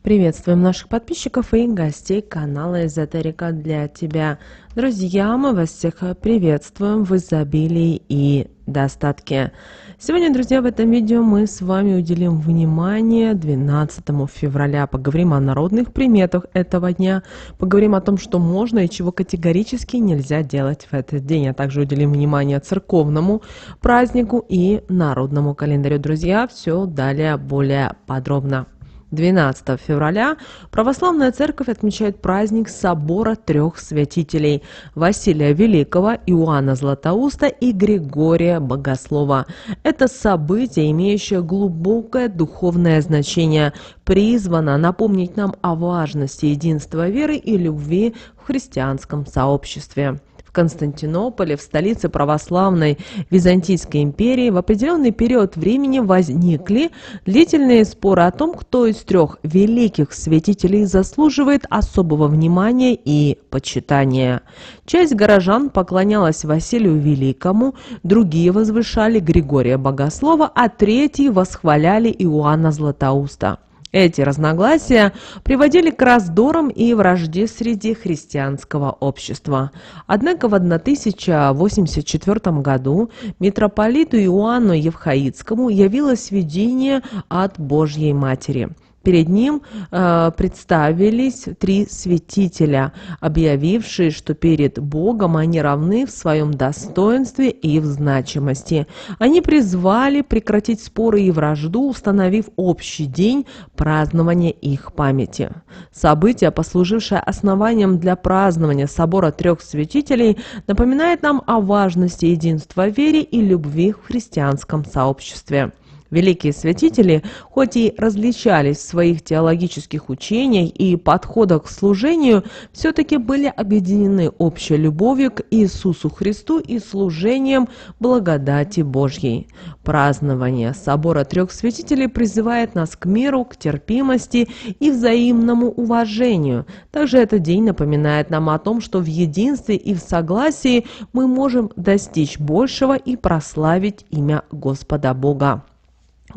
Приветствуем наших подписчиков и гостей канала Эзотерика для тебя. Друзья, мы вас всех приветствуем в изобилии и достатке. Сегодня, друзья, в этом видео мы с вами уделим внимание 12 февраля. Поговорим о народных приметах этого дня, поговорим о том, что можно и чего категорически нельзя делать в этот день, а также уделим внимание церковному празднику и народному календарю. Друзья, все далее более подробно. 12 февраля православная церковь отмечает праздник собора трех святителей – Василия Великого, Иоанна Златоуста и Григория Богослова. Это событие, имеющее глубокое духовное значение, призвано напомнить нам о важности единства веры и любви в христианском сообществе. Константинополе, в столице православной Византийской империи, в определенный период времени возникли длительные споры о том, кто из трех великих святителей заслуживает особого внимания и почитания. Часть горожан поклонялась Василию Великому, другие возвышали Григория Богослова, а третьи восхваляли Иоанна Златоуста. Эти разногласия приводили к раздорам и вражде среди христианского общества. Однако в 1084 году митрополиту Иоанну Евхаидскому явилось видение от Божьей Матери. Перед ним представились три святителя, объявившие, что перед Богом они равны в своем достоинстве и в значимости. Они призвали прекратить споры и вражду, установив общий день празднования их памяти. Событие, послужившее основанием для празднования собора трех святителей, напоминает нам о важности единства в вере и любви в христианском сообществе. Великие святители, хоть и различались в своих теологических учениях и подходах к служению, все-таки были объединены общей любовью к Иисусу Христу и служением благодати Божьей. Празднование собора трех святителей призывает нас к миру, к терпимости и взаимному уважению. Также этот день напоминает нам о том, что в единстве и в согласии мы можем достичь большего и прославить имя Господа Бога.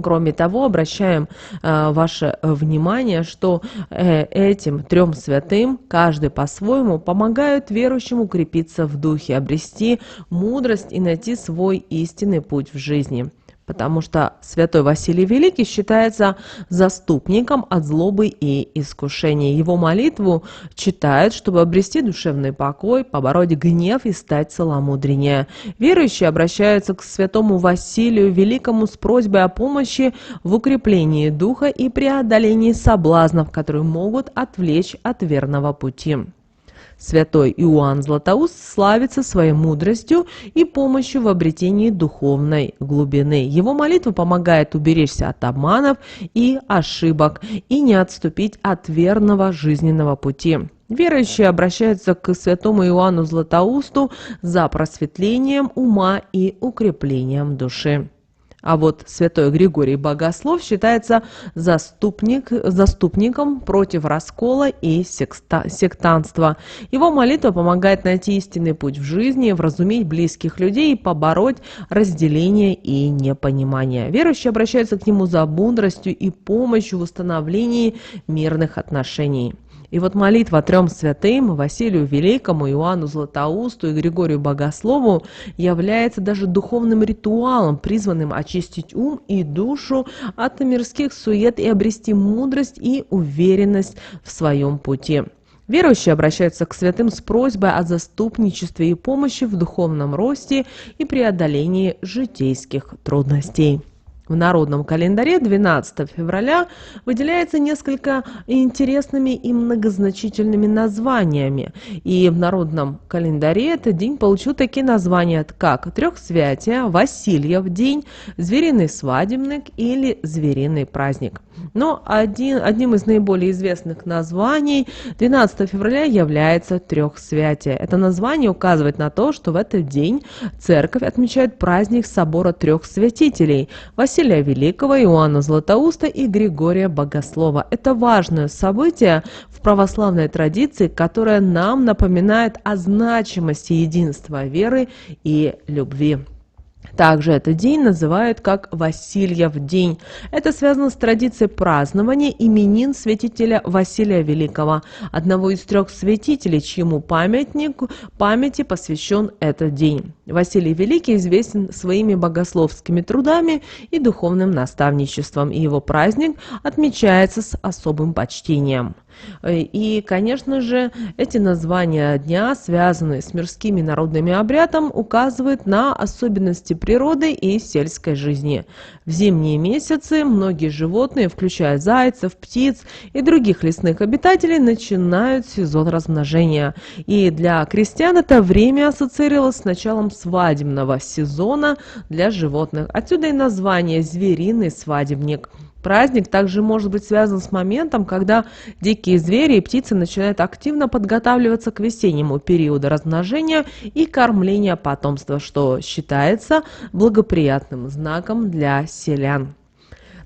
Кроме того, обращаем ваше внимание, что этим трем святым, каждый по-своему, помогают верующим укрепиться в духе, обрести мудрость и найти свой истинный путь в жизни. Потому что святой Василий Великий считается заступником от злобы и искушения. Его молитву читают, чтобы обрести душевный покой, побороть гнев и стать целомудреннее. Верующие обращаются к святому Василию Великому с просьбой о помощи в укреплении духа и преодолении соблазнов, которые могут отвлечь от верного пути. Святой Иоанн Златоуст славится своей мудростью и помощью в обретении духовной глубины. Его молитва помогает уберечься от обманов и ошибок и не отступить от верного жизненного пути. Верующие обращаются к святому Иоанну Златоусту за просветлением ума и укреплением души. А вот святой Григорий Богослов считается заступником против раскола и сектантства. Его молитва помогает найти истинный путь в жизни, вразумить близких людей и побороть разделение и непонимание. Верующие обращаются к нему за мудростью и помощью в установлении мирных отношений. И вот молитва трем святым, Василию Великому, Иоанну Златоусту и Григорию Богослову, является даже духовным ритуалом, призванным очистить ум и душу от мирских сует и обрести мудрость и уверенность в своем пути. Верующие обращаются к святым с просьбой о заступничестве и помощи в духовном росте и преодолении житейских трудностей. В народном календаре 12 февраля выделяется несколько интересными и многозначительными названиями. И в народном календаре этот день получил такие названия, как Трехсвятие, Васильев день, Звериный свадебник или Звериный праздник. Но одним из наиболее известных названий 12 февраля является Трехсвятие. Это название указывает на то, что в этот день церковь отмечает праздник собора трех святителей – Василия Великого, Иоанна Златоуста и Григория Богослова. Это важное событие в православной традиции, которое нам напоминает о значимости единства веры и любви. Также этот день называют как Васильев день. Это связано с традицией празднования именин святителя Василия Великого, одного из 3 святителей, чьему памяти посвящен этот день. Василий Великий известен своими богословскими трудами и духовным наставничеством, и его праздник отмечается с особым почтением. И, конечно же, эти названия дня, связанные с мирскими народными обрядами, указывают на особенности природы и сельской жизни. В зимние месяцы многие животные, включая зайцев, птиц и других лесных обитателей, начинают сезон размножения. И для крестьян это время ассоциировалось с началом свадебного сезона для животных. Отсюда и название «звериный свадебник». Праздник также может быть связан с моментом, когда дикие звери и птицы начинают активно подготавливаться к весеннему периоду размножения и кормления потомства, что считается благоприятным знаком для селян.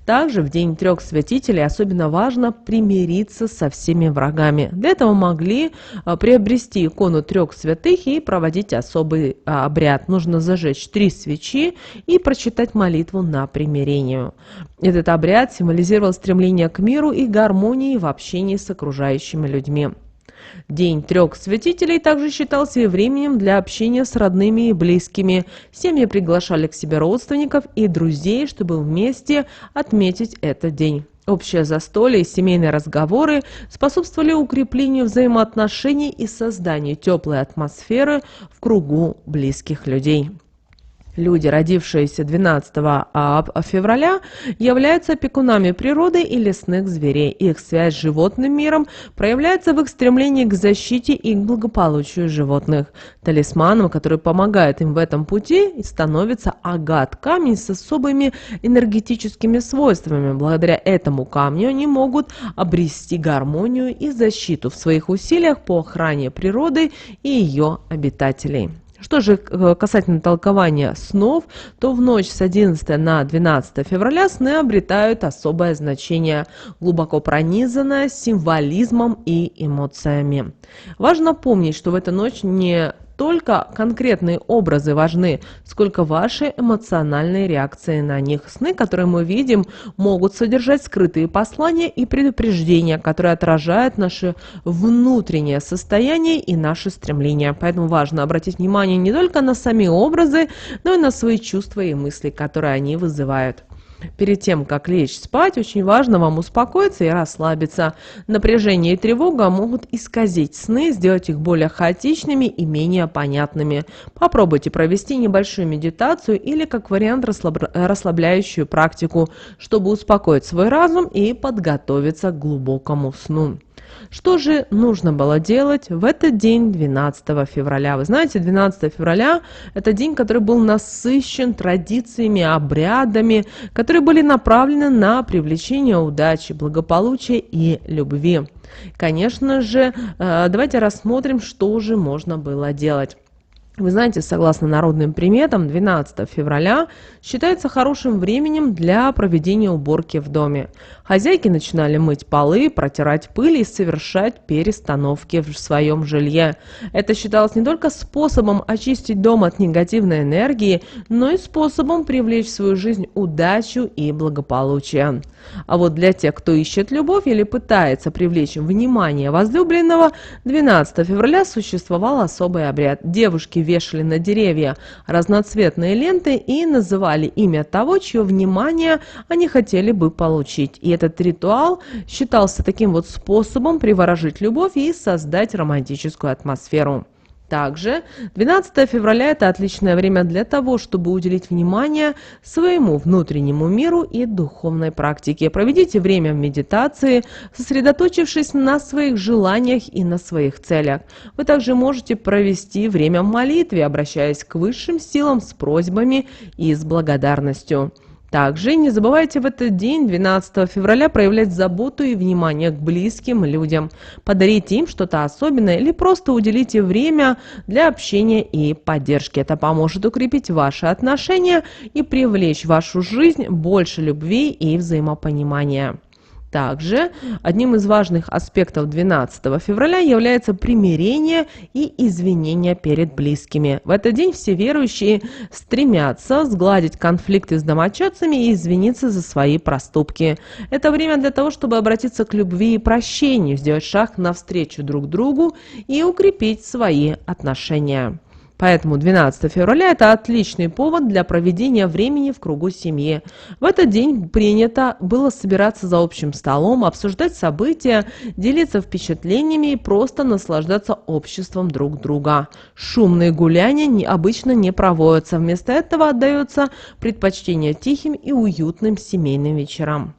Также в день 3 святителей особенно важно примириться со всеми врагами. Для этого могли приобрести икону 3 святых и проводить особый обряд. Нужно зажечь 3 свечи и прочитать молитву на примирение. Этот обряд символизировал стремление к миру и гармонии в общении с окружающими людьми. День 3 святителей также считался и временем для общения с родными и близкими. Семьи приглашали к себе родственников и друзей, чтобы вместе отметить этот день. Общее застолье и семейные разговоры способствовали укреплению взаимоотношений и созданию теплой атмосферы в кругу близких людей. Люди, родившиеся 12 февраля, являются опекунами природы и лесных зверей. Их связь с животным миром проявляется в их стремлении к защите и к благополучию животных. Талисманом, который помогает им в этом пути, становится агат, камень с особыми энергетическими свойствами. Благодаря этому камню они могут обрести гармонию и защиту в своих усилиях по охране природы и ее обитателей. Что же касательно толкования снов, то в ночь с 11 на 12 февраля сны обретают особое значение, глубоко пронизанное символизмом и эмоциями. Важно помнить, что в эту ночь не только конкретные образы важны, сколько ваши эмоциональные реакции на них. Сны, которые мы видим, могут содержать скрытые послания и предупреждения, которые отражают наше внутреннее состояние и наши стремления. Поэтому важно обратить внимание не только на сами образы, но и на свои чувства и мысли, которые они вызывают. Перед тем, как лечь спать, очень важно вам успокоиться и расслабиться. Напряжение и тревога могут исказить сны, сделать их более хаотичными и менее понятными. Попробуйте провести небольшую медитацию или, как вариант, расслабляющую практику, чтобы успокоить свой разум и подготовиться к глубокому сну. Что же нужно было делать в этот день, 12 февраля? Вы знаете, 12 февраля – это день, который был насыщен традициями, обрядами, которые были направлены на привлечение удачи, благополучия и любви. Конечно же, давайте рассмотрим, что же можно было делать. Вы знаете, согласно народным приметам, 12 февраля считается хорошим временем для проведения уборки в доме. Хозяйки начинали мыть полы, протирать пыль и совершать перестановки в своем жилье. Это считалось не только способом очистить дом от негативной энергии, но и способом привлечь в свою жизнь удачу и благополучие. А вот для тех, кто ищет любовь или пытается привлечь внимание возлюбленного, 12 февраля существовал особый обряд. Девушки вешали на деревья разноцветные ленты и называли имя того, чье внимание они хотели бы получить. И этот ритуал считался таким вот способом приворожить любовь и создать романтическую атмосферу. Также 12 февраля – это отличное время для того, чтобы уделить внимание своему внутреннему миру и духовной практике. Проведите время в медитации, сосредоточившись на своих желаниях и на своих целях. Вы также можете провести время в молитве, обращаясь к высшим силам с просьбами и с благодарностью. Также не забывайте в этот день, 12 февраля, проявлять заботу и внимание к близким людям. Подарите им что-то особенное или просто уделите время для общения и поддержки. Это поможет укрепить ваши отношения и привлечь в вашу жизнь больше любви и взаимопонимания. Также одним из важных аспектов 12 февраля является примирение и извинения перед близкими. В этот день все верующие стремятся сгладить конфликты с домочадцами и извиниться за свои проступки. Это время для того, чтобы обратиться к любви и прощению, сделать шаг навстречу друг другу и укрепить свои отношения. Поэтому 12 февраля – это отличный повод для проведения времени в кругу семьи. В этот день принято было собираться за общим столом, обсуждать события, делиться впечатлениями и просто наслаждаться обществом друг друга. Шумные гуляния обычно не проводятся, вместо этого отдается предпочтение тихим и уютным семейным вечерам.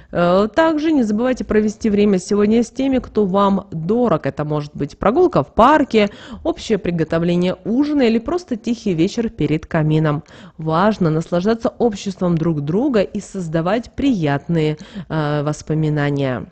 Также не забывайте провести время сегодня с теми, кто вам дорог. Это может быть прогулка в парке, общее приготовление ужина или просто тихий вечер перед камином. Важно наслаждаться обществом друг друга и создавать приятные воспоминания.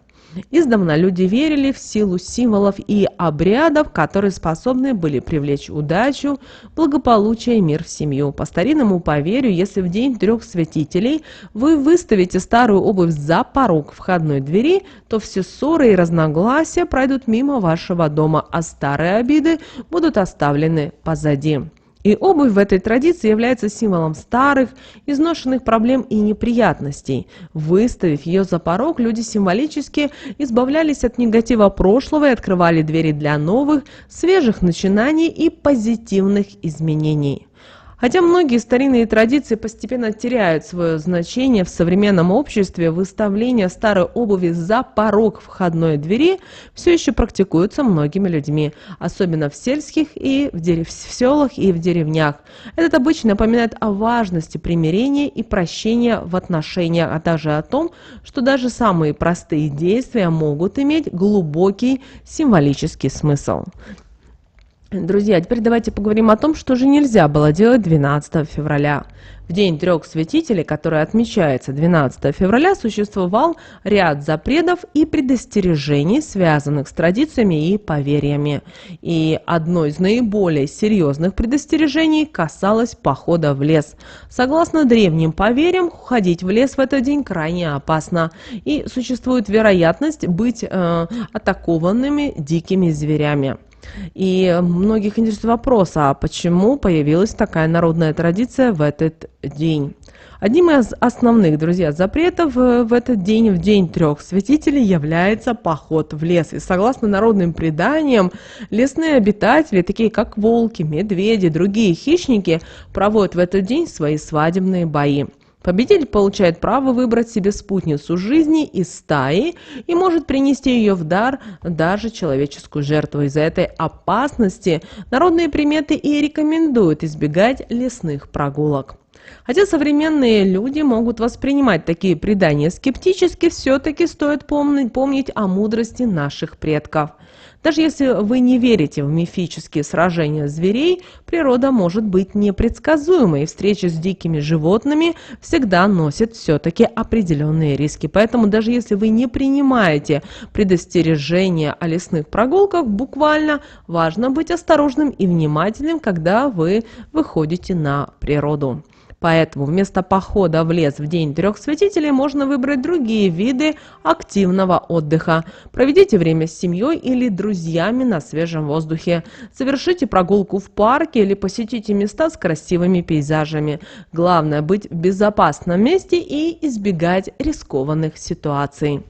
Издавна люди верили в силу символов и обрядов, которые способны были привлечь удачу, благополучие и мир в семью. По старинному поверью, если в день 3 святителей вы выставите старую обувь за порог входной двери, то все ссоры и разногласия пройдут мимо вашего дома, а старые обиды будут оставлены позади. И обувь в этой традиции является символом старых, изношенных проблем и неприятностей. Выставив ее за порог, люди символически избавлялись от негатива прошлого и открывали двери для новых, свежих начинаний и позитивных изменений. Хотя многие старинные традиции постепенно теряют свое значение в современном обществе, выставление старой обуви за порог входной двери все еще практикуется многими людьми, особенно в сельских и в селах и в деревнях. Этот обычай напоминает о важности примирения и прощения в отношениях, а также о том, что даже самые простые действия могут иметь глубокий символический смысл. Друзья, теперь давайте поговорим о том, что же нельзя было делать 12 февраля. В день 3 святителей, который отмечается 12 февраля, существовал ряд запретов и предостережений, связанных с традициями и поверьями. И одно из наиболее серьезных предостережений касалось похода в лес. Согласно древним поверьям, ходить в лес в этот день крайне опасно, и существует вероятность быть атакованными дикими зверями. И многих интересует вопрос, а почему появилась такая народная традиция в этот день? Одним из основных, друзья, запретов в этот день, в день 3 святителей, является поход в лес. И согласно народным преданиям, лесные обитатели, такие как волки, медведи, другие хищники, проводят в этот день свои свадебные бои. Победитель получает право выбрать себе спутницу жизни из стаи и может принести ее в дар даже человеческую жертву. Из-за этой опасности народные приметы и рекомендуют избегать лесных прогулок. Хотя современные люди могут воспринимать такие предания скептически, все-таки стоит помнить о мудрости наших предков. Даже если вы не верите в мифические сражения зверей, природа может быть непредсказуемой, и встреча с дикими животными всегда носит все-таки определенные риски. Поэтому даже если вы не принимаете предостережения о лесных прогулках, буквально важно быть осторожным и внимательным, когда вы выходите на природу. Поэтому вместо похода в лес в день 3 святителей можно выбрать другие виды активного отдыха. Проведите время с семьей или друзьями на свежем воздухе. Совершите прогулку в парке или посетите места с красивыми пейзажами. Главное быть в безопасном месте и избегать рискованных ситуаций.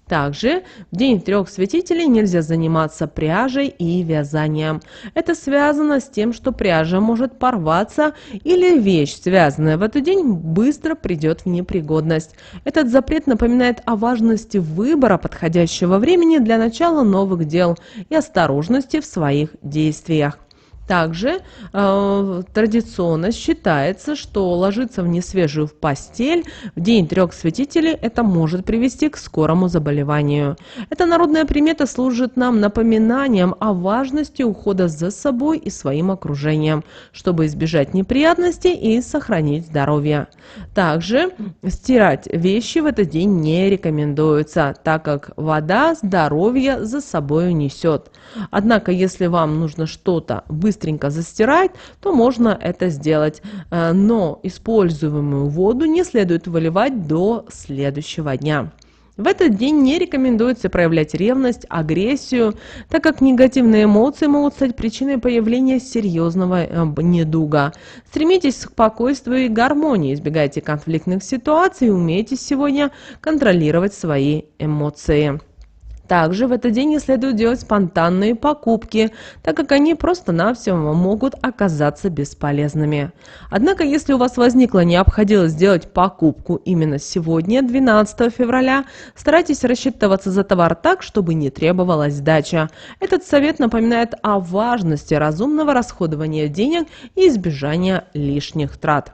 Также в день 3 святителей нельзя заниматься пряжей и вязанием. Это связано с тем, что пряжа может порваться или вещь, связанная в этот день, быстро придет в непригодность. Этот запрет напоминает о важности выбора подходящего времени для начала новых дел и осторожности в своих действиях. Также традиционно считается, что ложиться в несвежую постель в день 3 святителей это может привести к скорому заболеванию. Эта народная примета служит нам напоминанием о важности ухода за собой и своим окружением, чтобы избежать неприятностей и сохранить здоровье. Также стирать вещи в этот день не рекомендуется, так как вода здоровье за собой несет. Однако, если вам нужно что-то быстренько застирать, то можно это сделать, но используемую воду не следует выливать до следующего дня. В этот день не рекомендуется проявлять ревность, агрессию, так как негативные эмоции могут стать причиной появления серьезного недуга. Стремитесь к спокойствию и гармонии, избегайте конфликтных ситуаций и умейте сегодня контролировать свои эмоции. Также в этот день не следует делать спонтанные покупки, так как они просто-навсего могут оказаться бесполезными. Однако, если у вас возникла необходимость сделать покупку именно сегодня, 12 февраля, старайтесь рассчитываться за товар так, чтобы не требовалась сдача. Этот совет напоминает о важности разумного расходования денег и избежания лишних трат.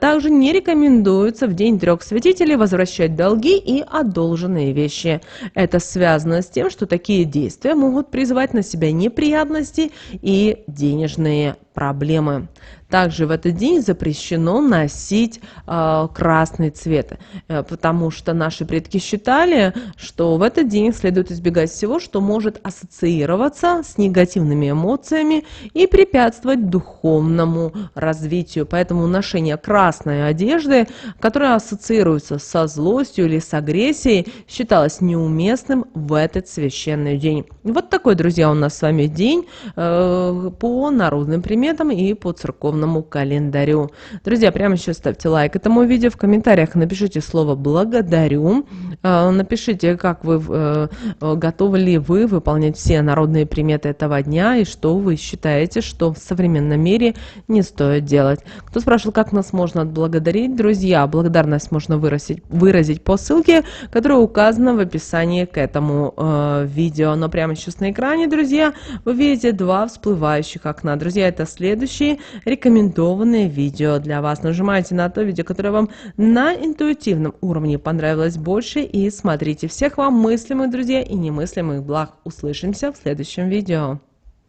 Также не рекомендуется в День трех святителей возвращать долги и одолженные вещи. Это связано с тем, что такие действия могут призвать на себя неприятности и денежные проблемы. Также в этот день запрещено носить красный цвет, потому что наши предки считали, что в этот день следует избегать всего, что может ассоциироваться с негативными эмоциями и препятствовать духовному развитию. Поэтому ношение красной одежды, которая ассоциируется со злостью или с агрессией, считалось неуместным в этот священный день. Вот такой, друзья, у нас с вами день по народным приметам и по церковному календарю. Друзья, прямо сейчас ставьте лайк этому видео, в комментариях напишите слово «благодарю», напишите, как вы, готовы ли вы выполнять все народные приметы этого дня и что вы считаете, что в современном мире не стоит делать. Кто спрашивал, как нас можно отблагодарить, друзья, благодарность можно выразить по ссылке, которая указана в описании к этому видео. Но прямо сейчас на экране, друзья, вы видите два всплывающих окна. Друзья, это следующие рекомендованные видео для вас. Нажимайте на то видео, которое вам на интуитивном уровне понравилось больше, и смотрите. Всех вам мыслимых, друзья, и немыслимых благ. Услышимся в следующем видео.